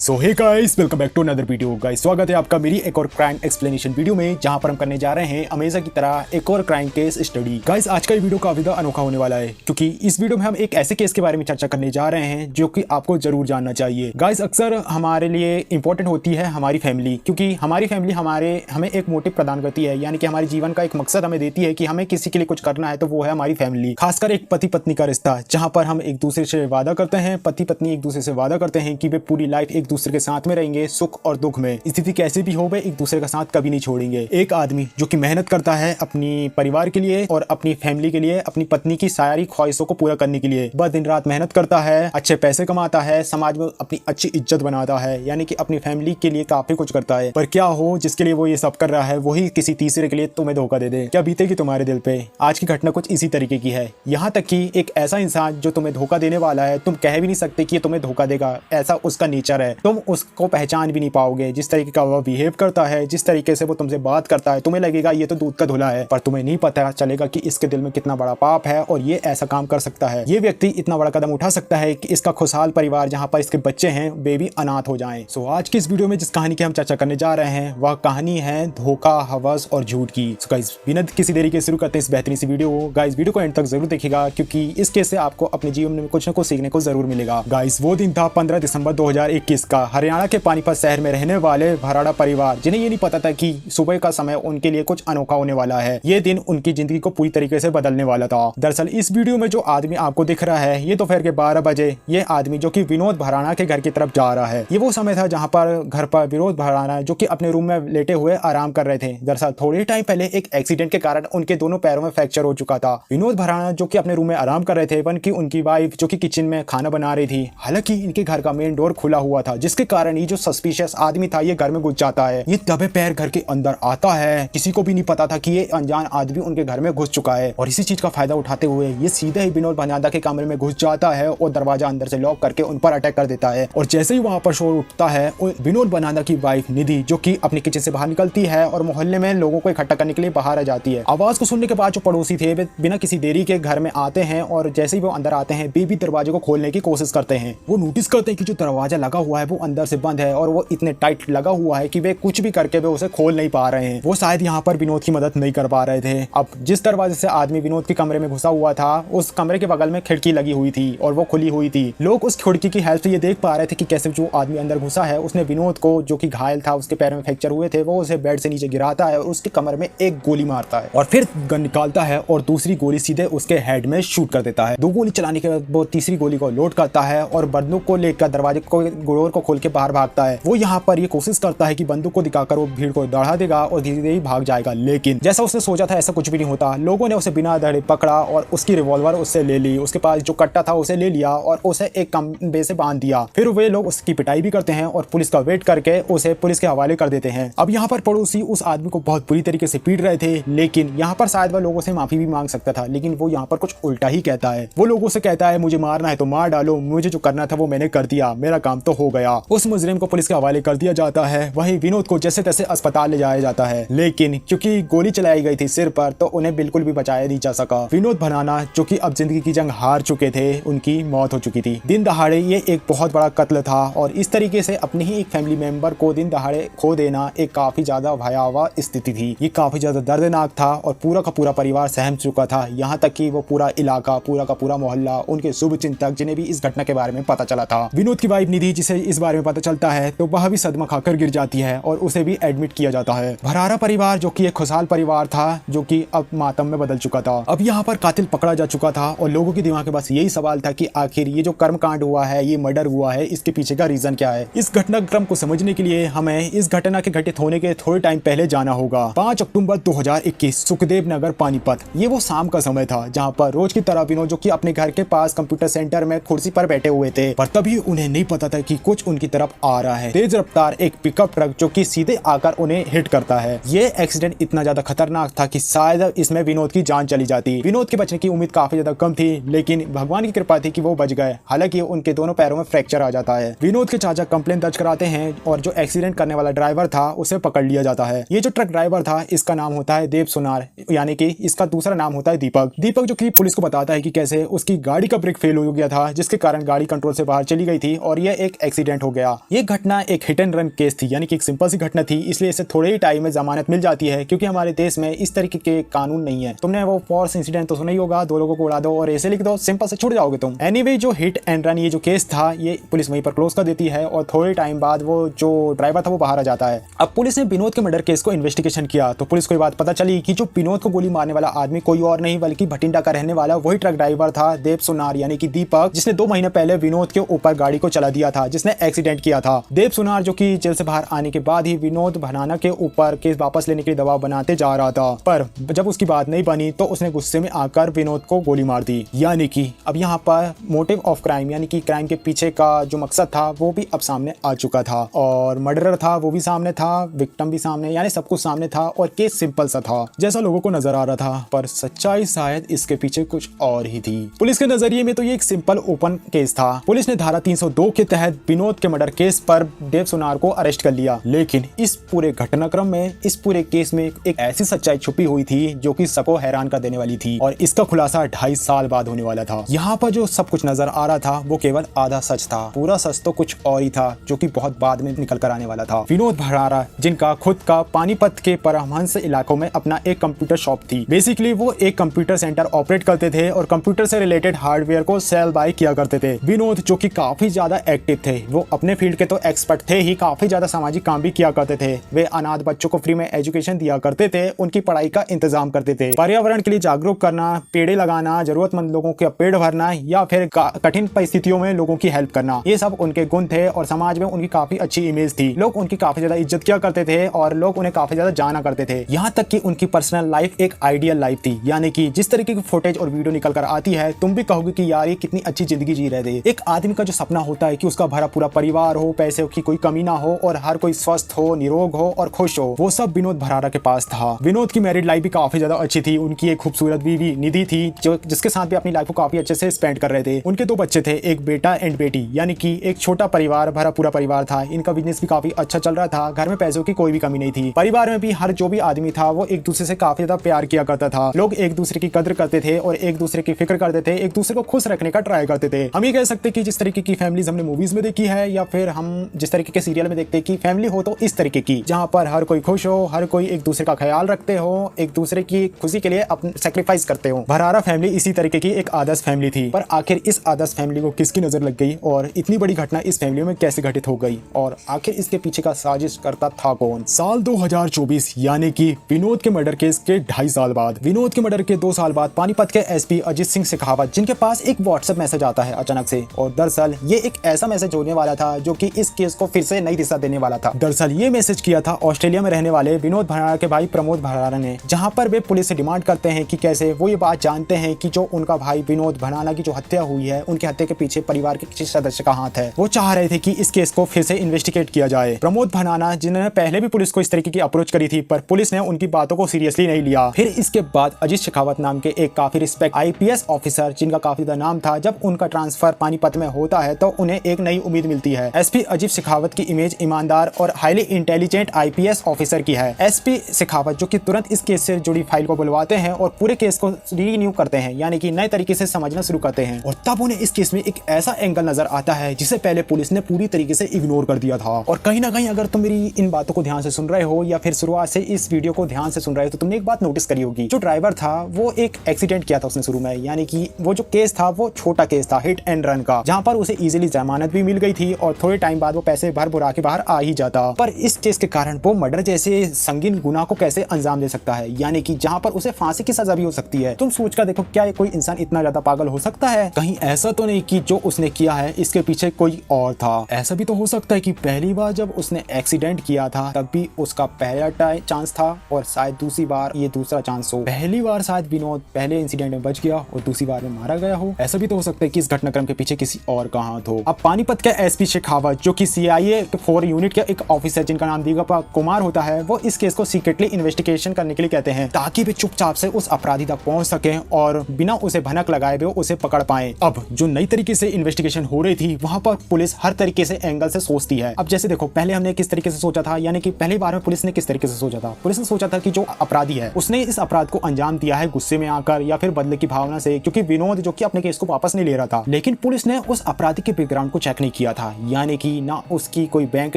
So hey guys, welcome back to another video. Guys, स्वागत है आपका मेरी एक और क्राइम एक्सप्लेनेशन वीडियो में, जहां पर हम करने जा रहे हैं हमेशा की तरह एक और क्राइम केस स्टडी। गाइस, आज का ये वीडियो काफी अनोखा होने वाला है, क्योंकि इस वीडियो में हम एक ऐसे केस के बारे में चर्चा करने जा रहे हैं जो कि आपको जरूर जानना चाहिए। गाइस, अक्सर हमारे लिए इंपॉर्टेंट होती है हमारी फैमिली, क्योंकि हमारी फैमिली हमें एक मोटिव प्रदान करती है, यानी कि हमारे जीवन का एक मकसद हमें देती है कि हमें किसी के लिए कुछ करना है, तो वो है हमारी फैमिली। खासकर एक पति पत्नी का रिश्ता, जहां पर हम एक दूसरे से वादा करते हैं, पति पत्नी एक दूसरे से वादा करते हैं कि वे पूरी लाइफ एक दूसरे के साथ में रहेंगे, सुख और दुख में। स्थिति कैसे भी हो, वे एक दूसरे का साथ कभी नहीं छोड़ेंगे। एक आदमी जो कि मेहनत करता है अपनी परिवार के लिए और अपनी फैमिली के लिए, अपनी पत्नी की सारी ख्वाहिशों को पूरा करने के लिए वह दिन रात मेहनत करता है, अच्छे पैसे कमाता है, समाज में अपनी अच्छी इज्जत बनाता है, यानी कि अपनी फैमिली के लिए काफी कुछ करता है। पर क्या हो, जिसके लिए वो ये सब कर रहा है वही किसी तीसरे के लिए तुम्हें धोखा दे दे। क्या बीतेगी तुम्हारे दिल पे? आज की घटना कुछ इसी तरीके की है। यहाँ तक कि एक ऐसा इंसान जो तुम्हें धोखा देने वाला है, तुम कह भी नहीं सकते कि ये तुम्हें धोखा देगा, ऐसा उसका नेचर है। तुम उसको पहचान भी नहीं पाओगे। जिस तरीके का वह बिहेव करता है, जिस तरीके से वो तुमसे बात करता है, तुम्हें लगेगा ये तो दूध का धुला है, पर तुम्हें नहीं पता चलेगा कि इसके दिल में कितना बड़ा पाप है और ये ऐसा काम कर सकता है। ये व्यक्ति इतना बड़ा कदम उठा सकता है कि इसका खुशहाल परिवार, जहाँ पर इसके बच्चे हैं, वे भी अनाथ हो जाएं। सो आज की इस वीडियो में जिस कहानी की हम चर्चा करने जा रहे हैं, वह कहानी है धोखा, हवस और झूठ की। सो गाइस, बिना किसी देरी के शुरू करते हैं इस बेहतरीन सी वीडियो। गाइस, वीडियो को एंड तक जरूर देखिएगा, क्योंकि इस केस से आपको अपने जीवन में कुछ न कुछ सीखने को जरूर मिलेगा। गाइस, वो दिन था 15 दिसंबर 2021 का। हरियाणा के पानीपत शहर में रहने वाले भराड़ा परिवार, जिन्हें ये नहीं पता था कि सुबह का समय उनके लिए कुछ अनोखा होने वाला है। ये दिन उनकी जिंदगी को पूरी तरीके से बदलने वाला था। दरअसल इस वीडियो में जो आदमी आपको दिख रहा है, ये दोपहर के 12 बजे ये आदमी जो कि विनोद भराड़ा के घर की तरफ जा रहा है। ये वो समय था जहां पर घर पर विनोद भराड़ा जो कि अपने रूम में लेटे हुए आराम कर रहे थे। दरअसल थोड़े टाइम पहले एक एक्सीडेंट के कारण उनके दोनों पैरों में फ्रैक्चर हो चुका था। विनोद भराड़ा जो कि अपने रूम में आराम कर रहे थे, वनकी उनकी वाइफ जो कि किचन में खाना बना रही थी। हालांकि इनके घर का मेन डोर खुला हुआ था, जिसके कारण ये जो सस्पिशियस आदमी था ये घर में घुस जाता है। ये दबे पैर घर के अंदर आता है। किसी को भी नहीं पता था कि ये अनजान आदमी उनके घर में घुस चुका है, और इसी चीज का फायदा उठाते हुए ये सीधे ही विनोद भराड़ा के कमरे में घुस जाता है और दरवाजा अंदर से लॉक करके उन पर अटैक कर देता है। और जैसे ही वहां पर शोर उठता है, विनोद भराड़ा की वाइफ निधि जो कि अपने किचन से बाहर निकलती है और मोहल्ले में लोगों को इकट्ठा करने के लिए बाहर आ जाती है। आवाज को सुनने के बाद जो पड़ोसी थे वे बिना किसी देरी के घर में आते हैं, और जैसे ही वो अंदर आते हैं बेबी दरवाजे को खोलने की कोशिश करते हैं। वो नोटिस करते हैं कि जो दरवाजा लगा हुआ है वो अंदर से बंद है, और वो इतने टाइट लगा हुआ है कि वे कुछ भी करके वे उसे खोल नहीं पा रहे हैं। वो शायद यहाँ पर विनोद की मदद नहीं कर पा रहे थे। अब जिस दरवाजे से आदमी विनोद के कमरे में घुसा हुआ था, उस कमरे के बगल में खिड़की लगी हुई थी और वो खुली हुई थी। लोग उस खिड़की की हेल्प से ये देख पा रहे थे कि कैसे जो आदमी अंदर घुसा है उसने विनोद को, जो कि घायल था, उसके पैर में फ्रैक्चर हुए थे, वो उसे बेड से नीचे गिराता है और उसके कमर में एक गोली मारता है और फिर गन निकालता है और दूसरी गोली सीधे उसके हेड में शूट कर देता है। 2 गोली चलाने के बाद वो तीसरी गोली को लोड करता है और बंदूक को लेकर दरवाजे को डोर को खोल के बाहर भागता है। वो यहाँ पर ये कोशिश करता है कि बंदूक को दिखाकर वो भीड़ को दौड़ा देगा और धीरे धीरे भाग जाएगा, लेकिन जैसा उसने सोचा था ऐसा कुछ भी नहीं होता। लोगों ने उसे बिना डरे पकड़ा और उसकी रिवॉल्वर उससे ले ली, उसके पास जो कट्टा था उसे ले लिया और उसे एक खंबे से बांध दिया। फिर वे लोग उसकी पिटाई भी करते हैं और पुलिस का वेट करके उसे पुलिस के हवाले कर देते हैं। अब यहाँ पर पड़ोसी उस आदमी को बहुत बुरी तरीके से पीट रहे थे, लेकिन यहाँ पर शायद वह लोगों से माफी भी मांग सकता था, लेकिन वो यहाँ पर कुछ उल्टा ही कहता है। वो लोगों से कहता है, मुझे मारना है तो मार डालो, मुझे जो करना था वो मैंने कर दिया, मेरा काम तो हो गया। उस मुजरिम को पुलिस के हवाले कर दिया जाता है। वहीं विनोद को जैसे तैसे अस्पताल ले जाया जाता है, लेकिन क्योंकि गोली चलाई गई थी सिर पर, तो उन्हें बिल्कुल भी बचाया नहीं जा सका। विनोद भराड़ा जो कि अब जिंदगी की जंग हार चुके थे, उनकी मौत हो चुकी थी। दिन दहाड़े ये एक बहुत बड़ा कत्ल था, और इस तरीके से अपने ही एक फैमिली मेंबर को दिन दहाड़े खो देना एक काफी ज्यादा भयावह स्थिति थी। ये काफी ज्यादा दर्दनाक था और पूरा का पूरा परिवार सहम चुका था। यहाँ तक कि वो पूरा इलाका, पूरा का पूरा मोहल्ला, उनके शुभ चिंतक, जिन्हें भी इस घटना के बारे में पता चला था। विनोद की वाइफ निधि, जिसे इस बारे में पता चलता है तो वह भी सदमा खाकर गिर जाती है और उसे भी एडमिट किया जाता है। भराड़ा परिवार जो कि एक खुशहाल परिवार था, जो कि अब मातम में बदल चुका था। अब यहाँ पर कातिल पकड़ा जा चुका था और लोगों के दिमाग में बस यही सवाल था कि आखिर ये जो कर्मकांड हुआ है, ये मर्डर हुआ है, इसके पीछे का रीजन क्या है। इस घटनाक्रम को समझने के लिए हमें इस घटना के घटित होने के थोड़े टाइम पहले जाना होगा। 5 अक्टूबर 2021, सुखदेव नगर, पानीपत। ये वो शाम का समय था जहाँ पर रोज की तरह विनोद जो कि अपने घर के पास कंप्यूटर सेंटर में कुर्सी पर बैठे हुए थे, पर तभी उन्हें नहीं पता था कि कुछ उनकी तरफ आ रहा है। तेज रफ्तार एक पिकअप ट्रक जो कि सीधे आकर उन्हें हिट करता है। ये एक्सीडेंट इतना ज्यादा खतरनाक था कि शायद इसमें विनोद की जान चली जाती। विनोद के बचने की उम्मीद काफी ज्यादा कम थी, लेकिन भगवान की कृपा थी कि वो बच गए। हालांकि उनके दोनों पैरों में फ्रैक्चर आ जाता है। विनोद के चाचा कंप्लेंट दर्ज कराते हैं और जो एक्सीडेंट करने वाला ड्राइवर था उसे पकड़ लिया जाता है। ये जो ट्रक ड्राइवर था, इसका नाम होता है देव सोनार, यानी कि इसका दूसरा नाम होता है दीपक। दीपक जो कि पुलिस को बताता है कि कैसे उसकी गाड़ी का ब्रेक फेल हो गया था, जिसके कारण गाड़ी कंट्रोल से बाहर चली गई थी और यह एक एक्सीडेंट एक्सीडेंट हो गया। ये घटना एक हिट एंड रन केस थी, यानी कि एक सिंपल सी घटना थी, इसलिए इसे थोड़े ही टाइम में जमानत मिल जाती है, क्योंकि हमारे देश में इस तरीके के कानून नहीं है। तुमने वो फोर्स इंसिडेंट तो सुना ही होगा, 2 लोगों को उड़ा दो और ऐसे लिख दो, सिंपल से छुट जाओगे तुम। एनीवे, जो हिट एंड रन ये जो केस था, ये पुलिस वहीं पर क्लोज कर देती है और थोड़े टाइम बाद वो जो ड्राइवर था वो बाहर आ जाता है। अब पुलिस ने विनोद के मर्डर केस को इन्वेस्टिगेशन किया तो पुलिस को ये बात पता चली कि जो विनोद को गोली मारने वाला आदमी कोई और नहीं बल्कि भटिंडा का रहने वाला वही ट्रक ड्राइवर था, देव सुनार यानी कि दीपक, जिसने 2 महीने पहले विनोद के ऊपर गाड़ी को चला दिया था, जिसने एक्सीडेंट किया था। देव सुनार जो कि जेल से बाहर आने के बाद ही विनोद भनाना के ऊपर केस वापस लेने के लिए दबाव बनाते जा रहा था, पर जब उसकी बात नहीं बनी तो उसने गुस्से में आकर विनोद को गोली मार दी। यानी कि अब यहाँ पर मोटिव ऑफ क्राइम यानी कि क्राइम के पीछे का जो मकसद था वो भी अब सामने आ चुका था, और मर्डरर था वो भी सामने था, विक्टिम भी सामने, यानी सब कुछ सामने था और केस सिंपल सा था जैसा लोगों को नजर आ रहा था, पर सच्चाई शायद इसके पीछे कुछ और ही थी। पुलिस के नजरिए में तो ये एक सिंपल ओपन केस था। पुलिस ने धारा 302 के तहत विनोद के मर्डर केस पर देव सुनार को अरेस्ट कर लिया, लेकिन इस पूरे घटनाक्रम में, इस पूरे केस में एक ऐसी सच्चाई छुपी हुई थी जो कि सबको हैरान कर देने वाली थी, और इसका खुलासा 2.5 साल बाद होने वाला था। यहाँ पर जो सब कुछ नजर आ रहा था वो केवल आधा सच था, पूरा सच तो कुछ और ही था जो कि बहुत बाद में निकल कर आने वाला था। विनोद भरारा, जिनका खुद का पानीपत के परमहंस इलाकों में अपना एक कंप्यूटर शॉप थी, बेसिकली वो एक कंप्यूटर सेंटर ऑपरेट करते थे और कंप्यूटर से रिलेटेड हार्डवेयर को सेल बाय किया करते थे। विनोद जो कि काफी ज्यादा एक्टिव थे, वो अपने फील्ड के तो एक्सपर्ट थे ही, काफी ज्यादा सामाजिक काम भी किया करते थे। वे अनाथ बच्चों को फ्री में एजुकेशन दिया करते थे, उनकी पढ़ाई का इंतजाम करते थे, पर्यावरण के लिए जागरूक करना, पेड़ लगाना, जरूरतमंद लोगों के पेड़ भरना या फिर कठिन परिस्थितियों में लोगों की हेल्प करना, ये सब उनके गुण थे और समाज में उनकी काफी अच्छी इमेज थी। लोग उनकी काफी ज्यादा इज्जत किया करते थे और लोग उन्हें काफी ज्यादा जाना करते थे। यहाँ तक कि उनकी पर्सनल लाइफ एक आइडियल लाइफ थी, यानी कि जिस तरीके की फुटेज और वीडियो निकल कर आती है तुम भी कहोगे कि यार ये कितनी अच्छी जिंदगी जी रहे थे। एक आदमी का जो सपना होता है कि उसका भरा पूरा परिवार हो, पैसे की कोई कमी ना हो और हर कोई स्वस्थ हो, निरोग हो और खुश हो, वो सब विनोद भरारा के पास था। विनोद की मैरिड लाइफ भी काफी ज्यादा अच्छी थी, उनकी एक खूबसूरत बीवी निधि थी जो जिसके साथ भी अपनी लाइफ को काफी अच्छे से स्पेंड कर रहे थे। उनके 2 बच्चे थे, एक बेटा एंड बेटी, यानी कि एक छोटा परिवार, भरा पूरा परिवार था। इनका बिजनेस भी काफी अच्छा चल रहा था, घर में पैसों की कोई भी कमी नहीं थी। परिवार में भी हर जो भी आदमी था वो एक दूसरे से काफी ज्यादा प्यार किया करता था। लोग एक दूसरे की कदर करते थे और एक दूसरे की फिक्र करते थे, एक दूसरे को खुश रखने का ट्राई करते थे। हम ये कह सकते कि जिस तरीके की फैमिलीज हमने मूवीज में देखी है या फिर हम जिस तरीके के सीरियल में देखते हैं कि फैमिली हो तो इस तरीके की, जहां पर हर कोई खुश हो, हर कोई एक दूसरे का ख्याल रखते हो, एक दूसरे की खुशी के लिए अपने सेक्रीफाइस करते हो। भरारा फैमिली इसी तरीके की एक आदर्श फैमिली थी, पर आखिर इस आदर्श फैमिली को किसकी नजर लग गई और इतनी बड़ी घटना इस फैमिली में कैसे घटित हो गई और आखिर इसके पीछे का साजिश करता था कौन? साल 2024 यानी कि विनोद के मर्डर केस के 2.5 साल बाद, विनोद के मर्डर के 2 साल बाद पानीपत के एसपी अजीत सिंह शेखावत, जिनके पास एक व्हाट्सएप मैसेज आता है अचानक से, और दरअसल ये एक ऐसा मैसेज होने वाला था जो कि इस केस को फिर से नई दिशा देने वाला था। दरअसल ये मैसेज किया था ऑस्ट्रेलिया में रहने वाले विनोद भरारा के भाई प्रमोद भरारा ने, जहां पर वे पुलिस से डिमांड करते हैं कि कैसे वो ये बात जानते हैं कि जो उनका भाई विनोद भरारा की जो हत्या हुई है, उनकी हत्या के पीछे परिवार के किसी सदस्य का हाथ है। वो चाह रहे थे कि इस केस को फिर से इन्वेस्टिगेट किया जाए। प्रमोद भरारा जिन्होंने पहले भी पुलिस को इस तरीके की अप्रोच करी थी, पर पुलिस ने उनकी बातों को सीरियसली नहीं लिया। फिर इसके बाद अजीत शेखावत नाम के एक काफी रिस्पेक्ट IPS ऑफिसर, जिनका काफी ज्यादा नाम था, जब उनका ट्रांसफर पानीपत में होता है तो उन्हें एक नई उम्मीद मिलती है। एसपी अजीत शेखावत की इमेज ईमानदार और हाईली इंटेलिजेंट IPS ऑफिसर की है। एसपी शेखावत जो कि तुरंत इस केस से जुड़ी फाइल को बुलवाते हैं और पूरे केस को रीन्यू करते हैं, यानी कि नए तरीके से समझना शुरू करते हैं, और तब उन्हें इस केस में एक ऐसा एंगल नजर आता है जिसे पहले पुलिस ने पूरी तरीके से इग्नोर कर दिया था। और कहीं ना कहीं अगर तुम मेरी इन बातों को ध्यान से सुन रहे हो या फिर शुरुआत से इस वीडियो को ध्यान से सुन रहे हो तो तुमने एक बात नोटिस करी होगी, जो ड्राइवर था वो एक एक्सीडेंट किया था उसने शुरू में, यानी कि वो जो केस था वो छोटा केस था, हिट एंड रन का, जहां पर उसे इजीली जमानत भी मिल गई थी और थोड़े टाइम बाद वो पैसे भर भुरा के बाहर आ ही जाता। पर इस केस के कारण वो मर्डर जैसे संगीन गुनाह को कैसे अंजाम दे सकता है, यानी कि जहां पर उसे फांसी की सजा भी हो सकती है। तुम सोच कर देखो, क्या कोई इंसान इतना ज्यादा पागल हो सकता है? कहीं ऐसा तो नहीं कि जो उसने किया है इसके पीछे कोई और था? ऐसा भी तो हो सकता है कि पहली बार जब उसने एक्सीडेंट किया था तब भी उसका पहला चांस था और शायद दूसरी बार ये दूसरा चांस हो। पहली बार शायद विनोद पहले इंसिडेंट में बच गया और दूसरी बार में मारा गया हो। ऐसा भी तो हो सकता है कि इस घटनाक्रम के पीछे किसी और का हाथ हो। अब पानीपत के एसपी शेखावत जो कि CIA 4 यूनिट के एक ऑफिसर जिनका नाम दीपक कुमार होता है, वो इस केस को सीक्रेटली इन्वेस्टिगेशन करने के लिए कहते हैं ताकि वे चुपचाप से उस अपराधी तक पहुंच सके और बिना उसे भनक लगाए हुए उसे पकड़ पाए। अब जो नई तरीके से इन्वेस्टिगेशन हो रही थी वहां पर पुलिस हर तरीके से एंगल से सोचती है। अब जैसे देखो, पहले हमने किस तरीके से सोचा था, यानी कि पहली बार में पुलिस ने किस तरीके से सोचा था, पुलिस ने सोचा था कि जो अपराधी है उसने इस अपराध को अंजाम दिया है गुस्से में आकर या फिर बदले की भावना से, क्योंकि विनोद जो कि अपने केस को वापस नहीं ले रहा था। लेकिन पुलिस ने उस अपराधी के बैकग्राउंड को चेक नहीं किया था, यानी कि ना उसकी कोई बैंक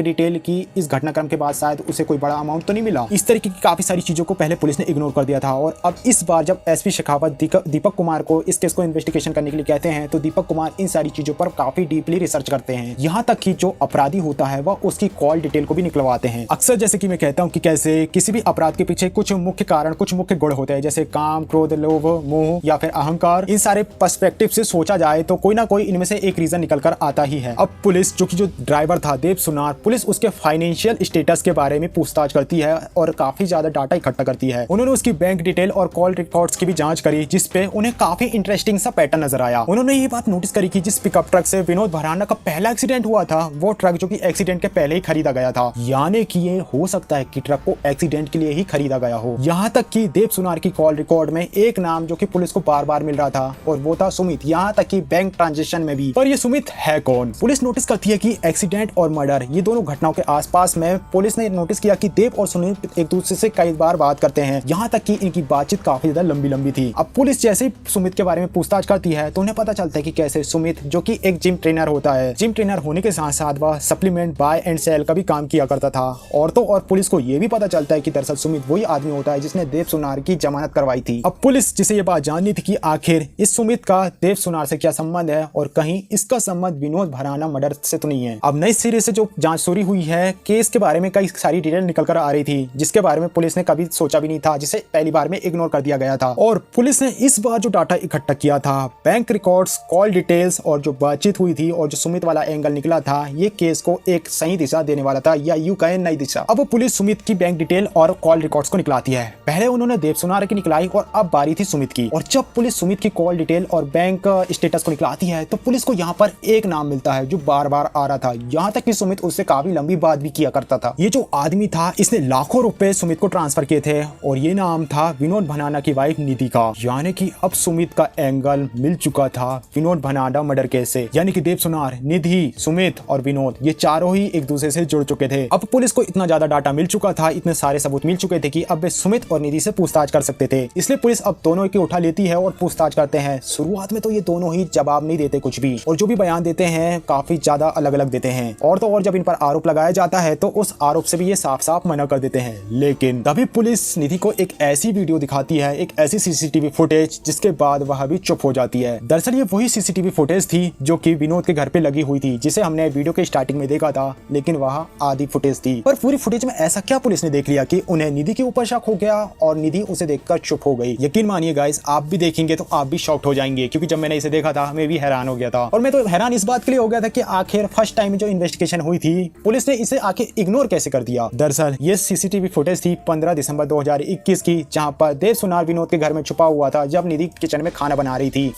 डिटेल की, इस घटनाक्रम के बाद शायद उसे कोई बड़ा अमाउंट तो नहीं मिला। इस तरीके की काफी सारी चीजों को पहले पुलिस ने इग्नोर कर दिया था। और अब इस बार जब एसपी शेखावत दीपक कुमार को इस केस को इन्वेस्टिगेशन करने के लिए कहते हैं तो दीपक कुमार इन सारी चीजों पर काफी डीपली रिसर्च करते हैं, यहाँ तक कि जो अपराधी होता है वह उसकी कॉल डिटेल को भी निकलवाते हैं। अक्सर जैसे कि मैं कहता हूँ कि कैसे किसी भी अपराध के पीछे कुछ मुख्य कारण, कुछ मुख्य गुण होते हैं, जैसे काम, क्रोध, लोभ, मोह या फिर अहंकार। इन सारे पर्सपेक्टिव से सोचा जाए तो कोई ना कोई इनमें से एक रीजन निकल कर आता ही है। अब पुलिस जो ड्राइवर था देव सुनार, पुलिस उसके फाइनेंशियल स्टेटस के बारे में पूछताछ करती है और काफी ज्यादा डाटा इकट्ठा करती है। उन्होंने उसकी बैंक डिटेल और कॉल रिकॉर्ड्स की भी जांच करी, जिसपे उन्हें काफी इंटरेस्टिंग सा पैटर्न नजर आया। उन्होंने ये बात नोटिस करी कि जिस पिकअप ट्रक से विनोद भराना का पहला एक्सीडेंट हुआ था, वो ट्रक जो कि एक्सीडेंट के पहले ही खरीदा गया था। यानी कि ये हो सकता है कि ट्रक को एक्सीडेंट के लिए ही खरीदा गया हो। यहाँ तक कि देव सुनार की कॉल रिकॉर्ड में एक नाम जो कि पुलिस को बार बार मिल रहा था और वो था सुमित, यहाँ तक कि बैंक ट्रांजेक्शन में भी। पर ये सुमित है कौन? पुलिस नोटिस करती है कि एक्सीडेंट और मर्डर ये दोनों घटनाओं के आसपास में पुलिस ने नोटिस किया कि देव और सुमित एक दूसरे से कई बार बात करते हैं, यहाँ तक कि इनकी बातचीत काफी ज्यादा लंबी थी। अब पुलिस जैसे सुमित के बारे में पूछताछ करती है तो उन्हें पता चलता है कि कैसे सुमित जो कि एक जिम ट्रेनर होता है, जिम ट्रेनर होने के साथ साथ वह सप्लीमेंट बाय एंड सेल का भी काम किया करता था। और तो और पुलिस को यह भी पता चलता है कि दरअसल सुमित वही आदमी होता है जिसने देव सुनार की जमानत करवाई थी। अब पुलिस जिसे ये बात जाननी थी कि आखिर इस सुमित का देव सुनार से क्या संबंध है और कहीं इसका संबंध विनोद भराना मर्डर से तो नहीं है। अब नए सिरे से जो जांच शुरू हुई है, केस के बारे में कई सारी डिटेल निकल कर आ रही थी जिसके बारे में पुलिस ने कभी सोचा भी नहीं था, जिसे पहली बार में इग्नोर कर दिया गया था। और पुलिस ने इस बार जो डाटा इकट्ठा किया था, बैंक रिकॉर्ड्स, कॉल डिटेल्स और जो बातचीत हुई थी और जो सुमित वाला एंगल निकला था, ये केस को एक सही दिशा देने वाला था, या यूं कहें नई दिशा। अब पुलिस सुमित की बैंक डिटेल और कॉल रिकॉर्ड्स को निकलाती है। पहले उन्होंने देव सुनार की निकलाई और अब बारी थी सुमित की। और जब पुलिस सुमित की कॉल डिटेल और बैंक स्टेटस को निकलाती है तो पुलिस को यहाँ पर एक नाम मिलता है जो बार बार आ रहा था, यहाँ तक कि सुमित उससे काफी लंबी बात भी किया करता था। ये जो आदमी था इसने लाखों रुपए सुमित को ट्रांसफर किए थे और ये नाम था विनोद भनाना की वाइफ निधि का। यानी कि अब सुमित का एंगल मिल चुका था विनोद भनाना मर्डर केस से। यानी कि देव सुनार, निधि, सुमित और विनोद ये चारों ही एक दूसरे से जुड़ चुके थे। अब पुलिस को इतना ज्यादा डाटा मिल चुका था, इतने सारे सबूत मिल चुके थे कि अब वे सुमित और निधि से पूछताछ कर सकते थे। इसलिए पुलिस अब दोनों की उठा लेती है और पूछताछ करते हैं। शुरुआत में तो ये दोनों ही जवाब नहीं देते कुछ भी, और जो भी बयान देते हैं काफी ज्यादा अलग अलग देते हैं। और तो और जब इन पर आरोप लगाया जाता है तो उस आरोप से भी ये साफ साफ मना कर देते हैं। लेकिन तभी पुलिस निधि को एक ऐसी वीडियो दिखाती है, एक ऐसी सीसीटीवी फुटेज, जिसके बाद वह भी चुप हो जाती है। दरअसल ये वही सीसीटीवी फुटेज थी जो कि विनोद के घर पे लगी हुई थी, जिसे हमने वीडियो के स्टार्टिंग में देखा था, लेकिन वह आधी फुटेज थी। पर पूरी फुटेज में ऐसा क्या पुलिस ने देख लिया कि उन्हें निधि के ऊपर शक हो गया और निधि उसे देखकर चुप हो गई। यकीन मानिए गाइस, आप भी देखेंगे तो आप भी शॉक्ड हो जाएंगे, क्योंकि जब मैंने इसे देखा था मैं भी हैरान हो गया था। और मैं तो हैरान इस बात के लिए हो गया था कि आखिर फर्स्ट टाइम जो इन्वेस्टिगेशन हुई थी पुलिस ने इसे आखिर इग्नोर कैसे कर दिया। दरअसल ये सीसीटीवी फुटेज थी 15 दिसंबर 2021 की, जहां पर देव सुनार विनोद के घर में छुपा हुआ था जब निधि किचन में खाना बना रही थी।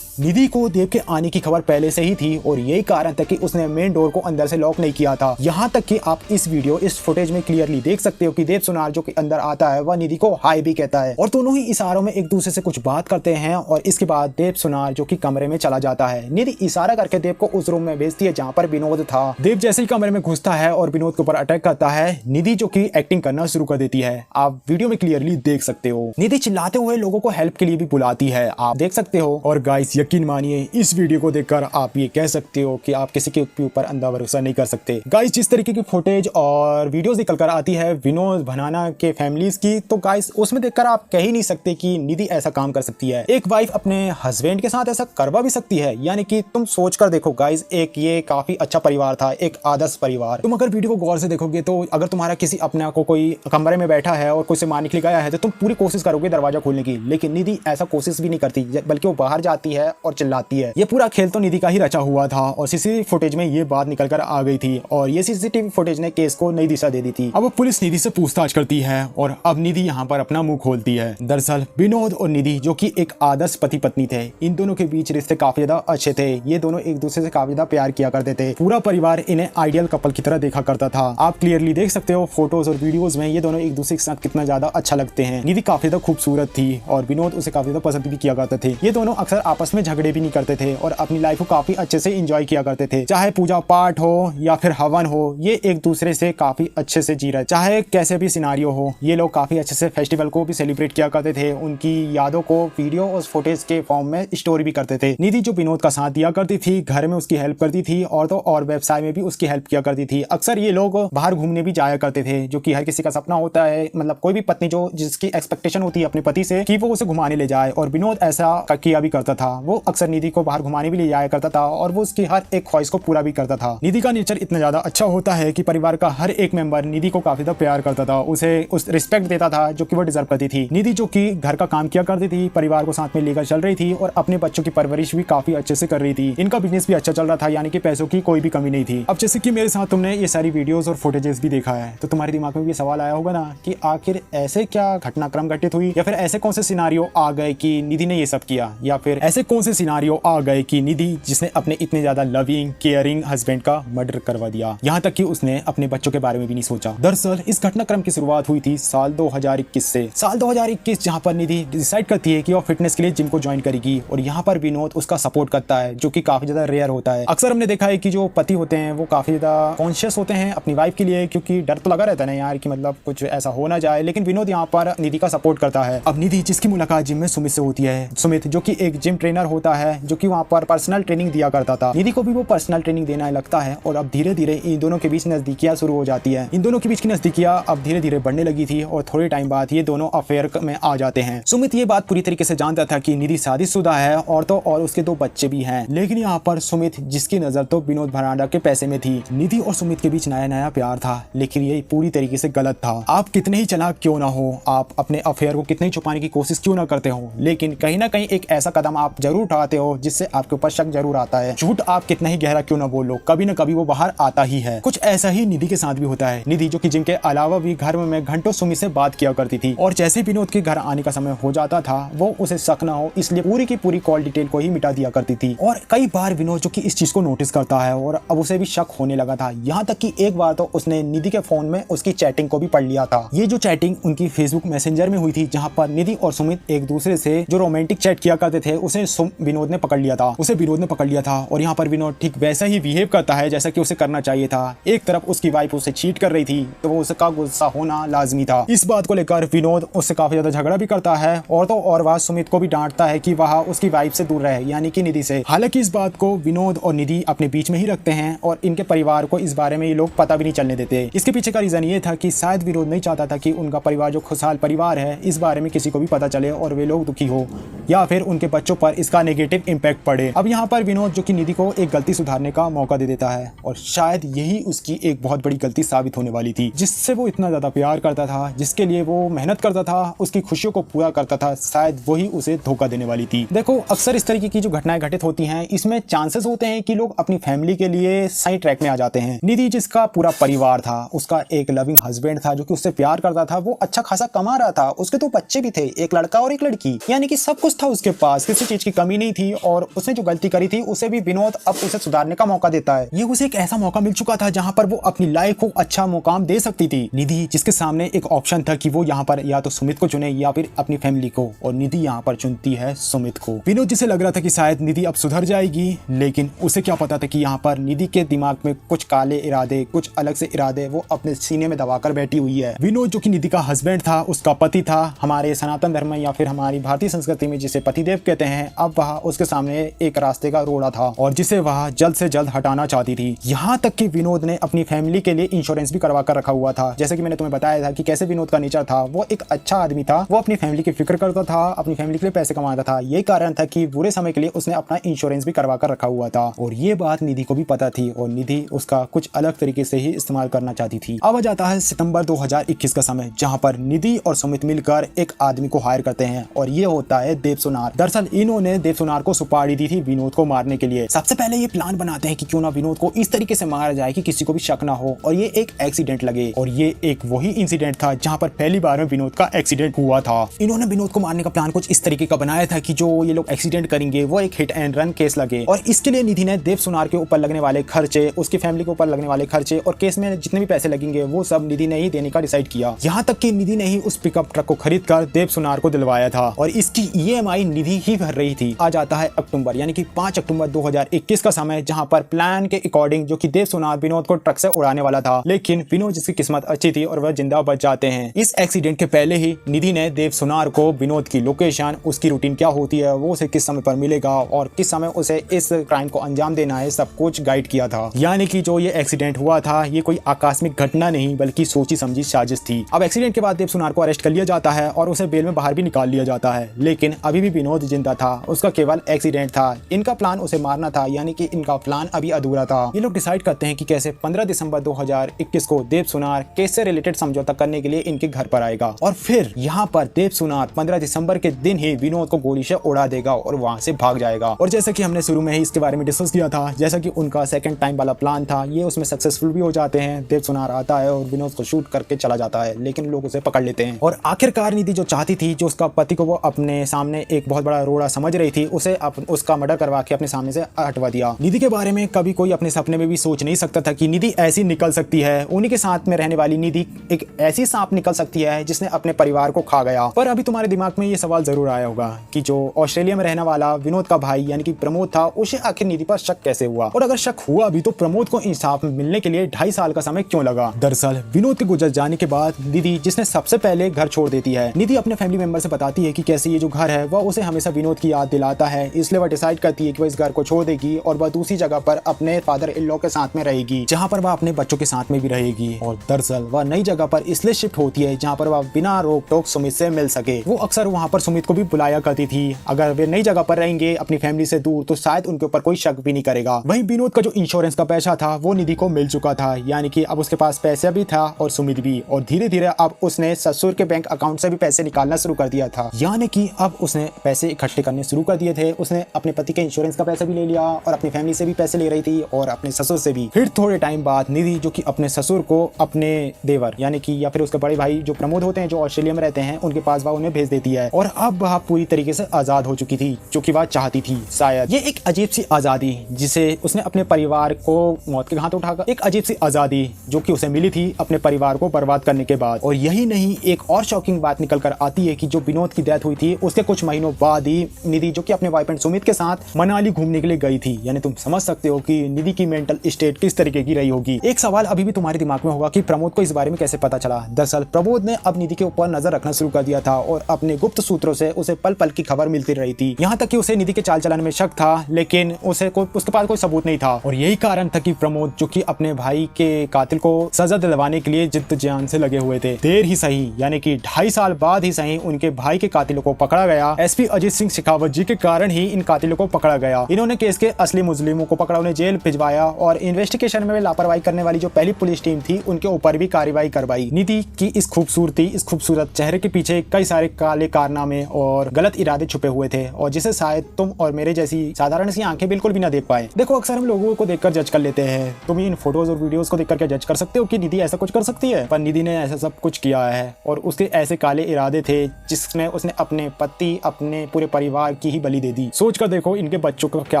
निधि को देव के आने की खबर पहले से ही थी और यही कारण था कि उसने मेन डोर को अंदर से लॉक नहीं किया था। यहाँ तक कि आप इस फुटेज में क्लियरली देख सकते हो कि देव सुनार जो कि अंदर आता है वह निधि को हाय भी कहता है और दोनों ही इशारों में एक दूसरे से कुछ बात करते हैं। और इसके बाद देव सुनार जो कि कमरे में चला जाता है। निधि इशारा करके देव को उस रूम में भेजती है जहाँ पर विनोद था। देव जैसे ही कमरे में घुसता है और विनोद के ऊपर अटैक करता है, निधि जो कि एक्टिंग करना शुरू कर देती है। आप वीडियो में क्लियरली देख सकते हो। निधि चिल्लाते हुए लोगों को हेल्प के लिए भी बुलाती है, आप देख सकते हो। और गाइस यकीन मानिए इस वीडियो को देखकर आप ये कह सकते हो कि आप किसी के ऊपर अंधा भरोसा नहीं कर सकते। गाइस जिस तरीके की फुटेज और वीडियोस निकल कर आती है विनोद भनाना के फैमिलीज की, तो गाइस उसमें देखकर आप कह ही नहीं सकते कि निधि ऐसा काम कर सकती है। एक वाइफ अपने हस्बैंड के साथ ऐसा करवा भी सकती है। यानी कि तुम सोच कर देखो गाइस, एक ये काफी अच्छा परिवार था, एक आदर्श परिवार। तुम अगर वीडियो को गौर से देखोगे तो अगर तुम्हारा किसी अपने को कोई कमरे में बैठा है और कोई से मारने के लिए गया है तो तुम पूरी कोशिश करोगे दरवाजा खोलने की, लेकिन निधि ऐसा कोशिश भी नहीं करती, बल्कि वो बाहर जाती है और चिल्लाती है। ये पूरा खेल तो निधि का ही रचा हुआ था और सीसीटीवी फुटेज में ये बात निकल कर आ गई थी और ये सीसीटीवी फुटेज ने केस को नई दिशा दे दी थी। अब पुलिस निधि से पूछताछ करती है और अब निधि यहाँ पर अपना मुंह खोलती है। दरअसल विनोद और निधि जो कि एक आदर्श पति पत्नी थे, इन दोनों के बीच रिश्ते काफी ज्यादा अच्छे थे। ये दोनों एक दूसरे से काफी ज्यादा प्यार किया करते थे। पूरा परिवार इन्हें आइडियल कपल की तरह देखा करता था। आप क्लियरली देख सकते हो फोटोज और वीडियोज में ये दोनों एक दूसरे के साथ कितना ज्यादा अच्छा लगते हैं। निधि काफी ज्यादा खूबसूरत थी और विनोद उसे काफी ज्यादा पसंद भी किया करते थे। ये दोनों अक्सर आपस में में झगड़े भी नहीं करते थे और अपनी लाइफ को काफी अच्छे से एंजॉय किया करते थे। चाहे पूजा पाठ हो या फिर हवन हो, ये एक दूसरे से काफी अच्छे से जी रहे। चाहे कैसे भी सिनारियो हो, ये लोग काफी अच्छे से फेस्टिवल को भी सेलिब्रेट किया करते थे। उनकी यादों को वीडियो और फुटेज के फॉर्म में स्टोरी भी करते थे। निधि जो विनोद का साथ दिया करती थी, घर में उसकी हेल्प करती थी और तो और व्यवसाय में भी उसकी हेल्प किया करती थी। अक्सर ये लोग बाहर घूमने भी जाया करते थे, जो कि हर किसी का सपना होता है। मतलब कोई भी पत्नी जो जिसकी एक्सपेक्टेशन होती है अपने पति से कि वो उसे घुमाने ले जाए, और विनोद ऐसा किया भी करता था। वो अक्सर निधि को बाहर घुमाने भी ले जाया करता था और वो उसकी हर एक ख्वाहिश को पूरा भी करता था। निधि का नेचर इतना ज्यादा अच्छा होता है कि परिवार का हर एक मेंबर निधि को काफी ज्यादा प्यार करता था, उसे उस रिस्पेक्ट देता था जो कि वो डिजर्व करती थी। निधि जो कि घर का काम किया करती थी, परिवार को साथ में लेकर चल रही थी और अपने बच्चों की परवरिश भी काफी अच्छे से कर रही थी। इनका बिजनेस भी अच्छा चल रहा था, यानी कि पैसों की कोई भी कमी नहीं थी। अब जैसे कि मेरे साथ तुमने ये सारी वीडियोस और फुटेजेस भी देखा है, तो तुम्हारे दिमाग में भी ये सवाल आया होगा ना कि आखिर ऐसे क्या घटनाक्रम घटित हुई, या फिर ऐसे कौन से सिनारियो आ गए कि निधि ने ये सब किया, या फिर ऐसे कौन से सिनारियो आ गए कि निधि जिसने अपने इतने ज्यादा लविंग केयरिंग हस्बैंड का मर्डर करवा दिया, यहाँ तक कि उसने अपने बच्चों के बारे में भी नहीं सोचा। दरअसल इस घटनाक्रम की शुरुआत हुई थी साल 2021 से। साल 2021 जहाँ पर निधि डिसाइड करती है कि वो फिटनेस के लिए जिम को ज्वाइन करेगी, और यहाँ पर विनोद उसका सपोर्ट करता है, जो कि काफी ज्यादा रेयर होता है। अक्सर हमने देखा है कि जो पति होते हैं वो काफी ज्यादा कॉन्शियस होते हैं अपनी वाइफ के लिए, क्योंकि डर तो लगा रहता है ना यार कि मतलब कुछ ऐसा हो ना जाए, लेकिन विनोद यहाँ पर निधि का सपोर्ट करता है। अब निधि जिसकी मुलाकात जिम में सुमित से होती है, सुमित जो कि एक जिम ट्रेनर होता है, जो कि वहाँ पर पर्सनल ट्रेनिंग दिया करता था। निधि को भी वो पर्सनल ट्रेनिंग देना लगता है, और अब धीरे धीरे इन दोनों के बीच नजदीकियां शुरू हो जाती है। इन दोनों के बीच की नजदीकियां अब धीरे धीरे बढ़ने लगी थी, और थोड़े टाइम बाद ये दोनों अफेयर में आ जाते हैं। सुमित ये बात पूरी तरीके से जानता था कि निधि शादीशुदा है और तो और उसके 2 बच्चे भी हैं, लेकिन यहाँ पर सुमित जिसकी नजर तो विनोद भरांडा के पैसे में थी। निधि और सुमित के बीच नया नया प्यार था, लेकिन ये पूरी तरीके से गलत था। आप कितने ही चालाक क्यों ना हो, आप अपने अफेयर को कितने ही छुपाने की कोशिश क्यों ना करते हो, लेकिन कहीं ना कहीं एक ऐसा कदम आप जरूर उठाते हो जिससे आपके ऊपर शक जरूर आता है। झूठ आप कितना ही गहरा क्यों ना बोलो, कभी ना कभी वो बाहर आता ही है। कुछ ऐसा ही निधि के साथ भी होता है। निधि जो कि जिम के अलावा भी घर में घंटों सुमित से बात किया करती थी, और जैसे विनोद के घर आने का समय हो जाता था, वो उसे शक ना हो इसलिए पूरी की पूरी कॉल डिटेल को ही मिटा दिया करती थी। और कई बार विनोद जो कि इस चीज को नोटिस करता है, और अब उसे भी शक होने लगा था। यहाँ तक कि एक बार तो उसने निधि के फोन में उसकी चैटिंग को भी पढ़ लिया था। ये जो चैटिंग उनकी फेसबुक मैसेंजर में हुई थी, जहाँ पर निधि और सुमित एक दूसरे से जो रोमांटिक चैट किया करते थे, उसे विनोद ने पकड़ लिया था। और यहाँ पर विनोद ठीक वैसा ही बिहेव करता है जैसा कि उसे करना चाहिए था। एक तरफ उसकी वाइफ उसे चीट कर रही थी, तो वो उसका गुस्सा होना लाजमी था। इस बात को लेकर विनोद उससे काफी ज्यादा झगड़ा भी करता है, और तो और वह सुमित को भी डांटता है कि वह उसकी वाइफ से दूर रहे, यानी कि निधि से। हालांकि इस बात को विनोद और निधि अपने बीच में ही रखते हैं, और इनके परिवार को इस बारे में ये लोग पता भी नहीं चलने देते। इसके पीछे का रीजन ये था कि शायद विनोद नहीं चाहता था कि उनका परिवार जो खुशहाल परिवार है, इस बारे में किसी को भी पता चले और वे लोग दुखी हो, या फिर उनके बच्चों पर इसका नेगेटिव इम्पैक्ट पड़े। अब यहाँ पर विनोद जो कि निधि को एक गलती सुधारने का मौका दे देता है, और शायद यही उसकी एक बहुत बड़ी गलती साबित होने वाली थी। जिससे वो इतना ज्यादा प्यार करता था, जिसके लिए वो मेहनत करता था, उसकी खुशियों को पूरा करता था, शायद वही उसे धोखा देने वाली थी। देखो, अक्सर इस तरीके की जो घटनाएं घटित होती हैं, इसमें चांसेस होते हैं कि लोग अपनी फैमिली के लिए सही ट्रैक में आ जाते हैं। निधि जिसका पूरा परिवार था, उसका एक लविंग हस्बैंड था जो कि उससे प्यार करता था, वो अच्छा खासा कमा रहा था, उसके 2 बच्चे भी थे, एक लड़का और एक लड़की, यानी कि सब कुछ था उसके पास, किसी चीज की कमी नहीं थी। और उसने जो गलती करी थी उसे भी विनोद अब उसे सुधारने का मौका देता है। ये उसे एक ऐसा मौका मिल चुका था जहां पर वो अपनी लाइफ को अच्छा मुकाम दे सकती थी। निधि जिसके सामने एक ऑप्शन था कि वो यहाँ पर या तो सुमित को चुने या फिर अपनी फैमिली को, और निधि यहाँ पर चुनती है सुमित को। विनोद जिसे लग रहा था कि शायद निधि अब सुधर जाएगी, लेकिन उसे क्या पता था कि यहाँ पर निधि के दिमाग में कुछ काले इरादे, कुछ अलग से इरादे वो अपने सीने में दबाकर बैठी हुई है। विनोद जो कि निधि का हस्बैंड था, उसका पति था, हमारे सनातन धर्म में या फिर हमारी भारतीय संस्कृति में जिसे पतिदेव कहते हैं, अब वह उसके सामने एक रास्ते का रोड़ा था, और जिसे वह जल्द से जल्द हटाना चाहती थी। यहाँ तक कि विनोद ने अपनी फैमिली के लिए इंश्योरेंस भी करवा कर रखा हुआ था। जैसे कि मैंने तुम्हें बताया था कि कैसे विनोद का नेचर था, वो एक अच्छा आदमी था, वो अपनी फैमिली की फिक्र करता था, अपनी फैमिली के लिए पैसे कमाता था। यही कारण था कि बुरे समय के लिए उसने अपना इंश्योरेंस भी करवा कर रखा हुआ था, और ये बात निधि को भी पता थी, और निधि उसका कुछ अलग तरीके से ही इस्तेमाल करना चाहती थी। अब आ जाता है सितंबर 2021 का समय, जहाँ पर निधि और सुमित मिलकर एक आदमी को हायर करते हैं, और ये होता है देव सुनार। दरअसल इन्होंने देव सुनार को सुपारी दी थी विनोद को मारने के लिए। सबसे पहले ये प्लान बनाते हैं कि क्यों ना विनोद को इस तरीके से मारा जाए कि किसी को भी शक ना हो, और ये एक एक्सीडेंट लगे। और ये एक वही इंसिडेंट था जहाँ पर पहली बार में विनोद का एक्सीडेंट हुआ था। इन्होंने विनोद को मारने का प्लान कुछ इस तरीके का बनाया था कि जो ये लोग एक्सीडेंट करेंगे वो एक हिट एंड रन केस लगे, और इसके लिए निधि ने देव सुनार के ऊपर लगने वाले खर्चे, उसकी फैमिली के ऊपर लगने वाले खर्चे और केस में जितने भी पैसे लगेंगे वो सब निधि ने ही देने का डिसाइड किया। यहाँ तक कि निधि ने ही उस पिकअप ट्रक को खरीद कर देव सुनार को दिलवाया था, और इसकी EMI निधि ही भर रही थी। ही आ जाता है अक्टूबर यानी कि 5 अक्टूबर 2021 का समय, जहां पर प्लान के अकॉर्डिंग जो कि देव सुनार विनोद को ट्रक से उड़ाने वाला था, लेकिन विनोद जिसकी किस्मत अच्छी थी और वह जिंदा बच जाते हैं। इस एक्सीडेंट के पहले ही निधि ने देव सुनार को विनोद की लोकेशन, उसकी रूटीन क्या होती है, वो उसे किस समय पर मिलेगा और किस समय उसे इस क्राइम को अंजाम देना है, सब कुछ गाइड किया था। यानी कि जो ये एक्सीडेंट हुआ था ये कोई आकस्मिक घटना नहीं बल्कि सोची समझी साजिश थी। अब एक्सीडेंट के बाद देव सुनार को अरेस्ट कर लिया जाता है और उसे बेल में बाहर भी निकाल लिया जाता है, लेकिन अभी भी विनोद जिंदा था, उसका केवल एक्सीडेंट था। इनका प्लान उसे मारना था, यानी कि इनका प्लान अभी अधूरा था। ये लोग डिसाइड करते हैं कि कैसे 15 दिसंबर 2021 को देव सुनार केस से रिलेटेड समझौता करने के लिए इनके घर पर आएगा और फिर यहाँ पर देव सुनार 15 दिसंबर के दिन ही विनोद को गोली से उड़ा देगा और वहां से भाग जाएगा। और जैसा कि हमने शुरू में ही इसके बारे में डिस्कस किया था, जैसा कि उनका सेकंड टाइम वाला प्लान था, ये उसमें सक्सेसफुल भी हो जाते हैं। देव सुनार आता है और विनोद को शूट करके चला जाता है, लेकिन लोग उसे पकड़ लेते हैं। और आखिरकार निधि जो चाहती थी, जो उसका पति को वो अपने सामने एक बहुत बड़ा रोड़ा समझ रही थी, उसे उसका मर्डर करवा के अपने सामने से हटवा दिया। निधि के बारे में कभी कोई अपने सपने में भी सोच नहीं सकता था कि निधि ऐसी निकल सकती है। उन्हीं के साथ में रहने वाली निधि एक ऐसी सांप निकल सकती है जिसने अपने परिवार को खा गया। पर अभी तुम्हारे दिमाग में ये सवाल जरूर आया होगा कि जो ऑस्ट्रेलिया में रहने वाला विनोद का भाई यानी कि प्रमोद था, उसे आखिर निधि पर शक कैसे हुआ, और अगर शक हुआ भी तो प्रमोद को इंसाफ मिलने के लिए 2.5 साल का समय क्यों लगा। दरअसल विनोद के गुजर जाने के बाद निधि, जिसने सबसे पहले घर छोड़ देती है, निधि अपने फैमिली मेंबर से बताती है कि कैसे ये जो घर है वह उसे हमेशा विनोद की याद दिलाता है, इसलिए वह डिसाइड करती है कि वह इस घर को छोड़ देगी और वह दूसरी जगह पर अपने फादर इन लॉ के साथ में रहेगी, जहां पर वह अपने बच्चों के साथ में भी रहेगी। और दरअसल वह नई जगह पर इसलिए शिफ्ट होती है जहां पर वह बिना रोक टोक सुमित से मिल सके। वो अक्सर वहां पर सुमित को भी बुलाया करती थी। अगर वे नई जगह पर रहेंगे अपनी फैमिली से दूर तो शायद उनके ऊपर कोई शक भी नहीं करेगा। वहीं विनोद का जो इंश्योरेंस का पैसा था वो निधि को मिल चुका था, यानी कि अब उसके पास पैसा भी था और सुमित भी, और धीरे धीरे अब उसने ससुर के बैंक अकाउंट से भी पैसे निकालना शुरू कर दिया था। यानी कि अब उसने पैसे इकट्ठे करने शुरू कर दिए थे। उसने अपने पति के इंश्योरेंस का पैसा भी ले लिया और अपनी फैमिली से भी पैसे ले रही थी और अपने ससुर से भी। फिर थोड़े टाइम बाद निधि, जो कि अपने ससुर को अपने देवर यानी कि या फिर उसके बड़े भाई जो प्रमोद होते हैं, जो ऑस्ट्रेलिया में रहते हैं, उनके पास वह उन्हें भेज देती है। और अब वह पूरी तरीके से आजाद हो चुकी थी, जो कि वह चाहती थी। शायद ये एक अजीब सी आजादी जिसे उसने अपने परिवार को मौत के घाट उठाकर, एक अजीब सी आजादी जो कि उसे मिली थी अपने परिवार को बर्बाद करने के बाद। और यही नहीं, एक और शॉकिंग बात निकल कर आती है कि जो विनोद की डेथ हुई थी उसके कुछ महीनों बाद ही निधि, जो कि अपने वाइफ एंड सुमित के साथ मनाली घूमने के लिए गई थी। यानी तुम समझ सकते हो कि निधि की मेंटल स्टेट किस तरीके की रही होगी। एक सवाल अभी भी तुम्हारे दिमाग में होगा कि प्रमोद को इस बारे में कैसे पता चला। दरअसल प्रमोद ने अब निधि के ऊपर नजर रखना शुरू कर दिया था और अपने गुप्त सूत्रों से उसे पल पल की खबर मिलती रही थी। यहाँ तक कि उसे निधि के चाल चलन में शक था, लेकिन उसके पास कोई सबूत नहीं था। और यही कारण था कि प्रमोद, जो कि अपने भाई के कातिल को सजा दिलवाने के लिए जिद्द-जान से लगे हुए थे, देर ही सही यानी कि 2.5 साल बाद ही सही उनके भाई के कातिलों को पकड़ा गया। एसपी अजीत सिंह शेखावत जी के कारण ही इन कातिलों को पकड़ा गया। इन्होंने केस के असली मुजरिमों को पकड़ा, उन्हें जेल भिजवाया और इन्वेस्टिगेशन में लापरवाही करने वाली जो पहली पुलिस टीम थी उनके ऊपर भी कार्रवाई करवाई। निधि की इस खूबसूरत चेहरे के पीछे कई सारे काले कारनामे और गलत इरादे छुपे हुए थे, और जिसे शायद तुम और मेरे जैसी साधारण सी आंखें बिल्कुल भी ना देख पाए। देखो, अक्सर हम लोगों को देखकर जज कर लेते हैं। तुम इन फोटोज और वीडियोस को देखकर क्या जज कर सकते हो कि निधि ऐसा कुछ कर सकती है? पर निधि ने ऐसा सब कुछ किया है और उसके ऐसे काले इरादे थे जिसमें उसने अपने पति, अपने पूरे परिवार की ही बलि दे दी। सोच कर देखो इनके बच्चों का क्या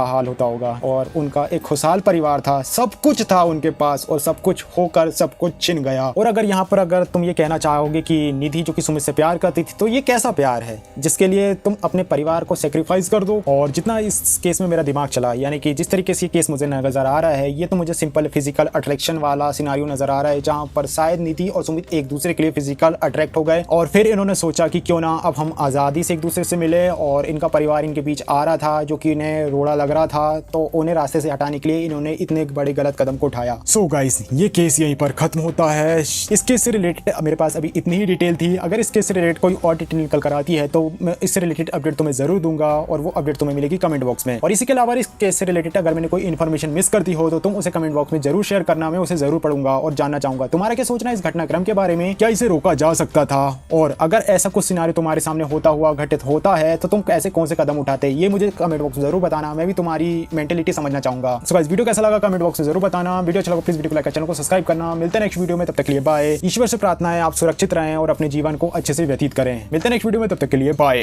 हाल होता होगा। और उनका एक खुशहाल परिवार था, सब कुछ था उनके पास, और सब कुछ होकर सब कुछ छिन गया। और अगर यहाँ पर अगर तुम ये कहना चाहोगे कि निधि जो कि सुमित से प्यार करती थी, तो ये कैसा प्यार है जिसके लिए तुम अपने परिवार को सेक्रीफाइस कर दो? और जितना इस केस में मेरा दिमाग चला, यानी कि जिस तरीके से केस मुझे नजर आ रहा है, ये तो मुझे सिंपल फिजिकल अट्रैक्शन वाला सिनारियो नजर आ रहा है, जहाँ पर शायद निधि और सुमित एक दूसरे के लिए फिजिकल अट्रैक्ट हो गए और फिर इन्होंने सोचा कि क्यों ना अब हम आजादी से एक दूसरे से मिले। और इनका परिवार इनके बीच आ रहा था जो कि इन्हें रोड़ा लग रहा था, तो उन्हें रास्ते से हटाने के लिए इन्होंने इतने बड़े गलत कदम को उठाया। सो गाइस, ये केस यहीं पर खत्म होता है। इस केस से रिलेटेड मेरे पास अभी इतनी ही डिटेल थी। अगर इस केस से रिलेटेड कोई और डिटेल निकल कर आती है तो मैं इससे रिलेटेड अपडेट तुम्हें जरूर दूंगा, और वो अपडेट तुम्हें मिलेगी कमेंट बॉक्स में। और इसी के अलावा इस केस से रिलेटेड अगर मैंने कोई इन्फॉर्मेशन मिस कर दी हो तो तुम उसे कमेंट बॉक्स में जरूर शेयर करना, मैं उसे जरूर पढ़ूंगा और जानना चाहूंगा तुम्हारा क्या सोचना है इस घटनाक्रम के बारे में। क्या इसे रोका जा सकता था? और अगर ऐसा कुछ सिनारियो तुम्हारे सामने होता हुआ घटित होता है तो तुम ऐसे कौन से कदम उठाते, ये मुझे कमेंट बॉक्स में जरूर बताना। मैं भी तुम्हारी मेंटेलिटी समझना चाहूंगा। सो गाइस, वीडियो कैसा लगा कमेंट बॉक्स में जरूर बताना। वीडियो अच्छा लगा प्लीज वीडियो को लाइक कर, चैनल को सब्सक्राइब करना। मिलते हैं नेक्स्ट वीडियो में, तब तक के लिए बाय। ईश्वर से प्रार्थना है आप सुरक्षित रहें और अपने जीवन को अच्छे से व्यतीत करें। मिलते हैं नेक्स्ट वीडियो में, तब तक के लिए बाय।